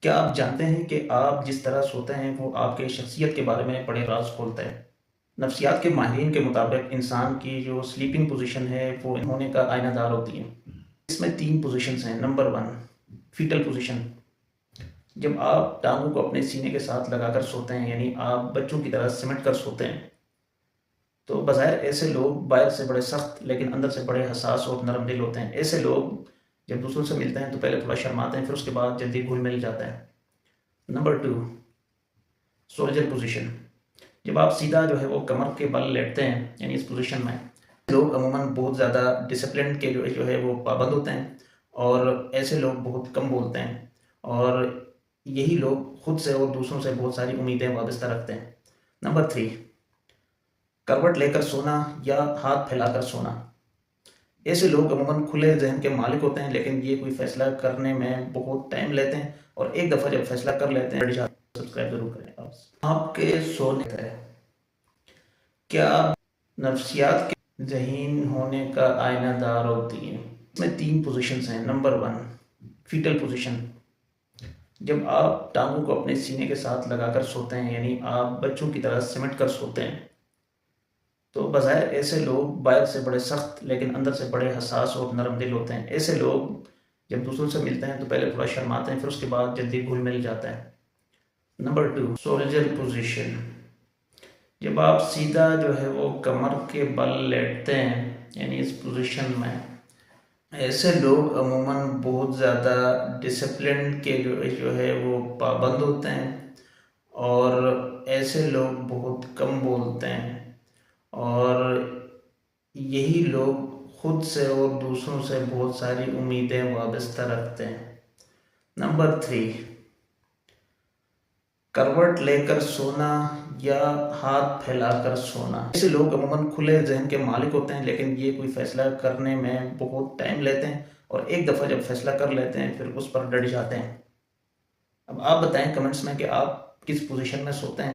क्या आप जानते हैं कि आप जिस तरह सोते हैं वो आपके शख्सियत के बारे में बड़े राज खोलता है। नफ्सियात के माहिरीन के मुताबिक इंसान की जो स्लीपिंग पोजीशन है वो होने का आईनादार होती है। इसमें 3 पोजीशंस हैं। Number 1 fetal position. जब आप टांगों को अपने सीने के साथ लगाकर सोते हैं यानी आप बच्चों की तरह सिमट कर सोते हैं, तो बज़ाहिर ऐसे लोग बाहर से बड़े सख्त लेकिन अंदर से बड़े हसास और नरम दिल होते हैं। ऐसे लोग जब दूसरों से मिलते हैं तो पहले थोड़ा शर्माते हैं, फिर उसके बाद जल्दी घुल मिल जाता है। Number 2 soldier position. जब आप सीधा जो है वो कमर के बल लेटते हैं यानी इस पोजीशन में, लोग अमूमन बहुत ज़्यादा डिसिप्लिन के जो है वो पाबंद होते हैं और ऐसे लोग बहुत कम बोलते हैं और यही लोग खुद से और दूसरों से बहुत सारी उम्मीदें वाबस्ता रखते हैं। नंबर 3 करवट लेकर सोना या हाथ फैलाकर सोना। ऐसे लोग अमूमन खुले जहन के मालिक होते हैं लेकिन ये कोई फैसला करने में बहुत टाइम लेते हैं और एक दफ़ा जब फैसला कर लेते हैं सब्सक्राइब जरूर करें। आपके सोने है क्या नफ्सियात के ज़हीन होने का आईनादार होती है। इसमें 3 पोजीशंस हैं। Number 1 fetal position. जब आप टांगों को अपने सीने के साथ लगाकर सोते हैं यानी आप बच्चों की तरह सिमट कर सोते हैं, तो बज़ाहिर ऐसे लोग बाहर से बड़े सख्त लेकिन अंदर से बड़े हसास और नरम दिल होते हैं। ऐसे लोग जब दूसरों से मिलते हैं तो पहले थोड़ा शर्माते हैं, फिर उसके बाद जल्दी घुल मिल जाता है। Number 2 soldier position. जब आप सीधा जो है वो कमर के बल लेटते हैं यानी इस पोजीशन में, ऐसे लोग अमूमन बहुत ज़्यादा डिसिप्लिन के जो है वो पाबंद होते हैं और ऐसे लोग बहुत कम बोलते हैं और यही लोग खुद से और दूसरों से बहुत सारी उम्मीदें वाबस्ता रखते हैं। नंबर 3 करवट लेकर सोना या हाथ फैलाकर सोना। ऐसे लोग अमूमन खुले जहन के मालिक होते हैं लेकिन ये कोई फैसला करने में बहुत टाइम लेते हैं और एक दफ़ा जब फैसला कर लेते हैं फिर उस पर डट जाते हैं। अब आप बताएं कमेंट्स में कि आप किस पोजीशन में सोते हैं।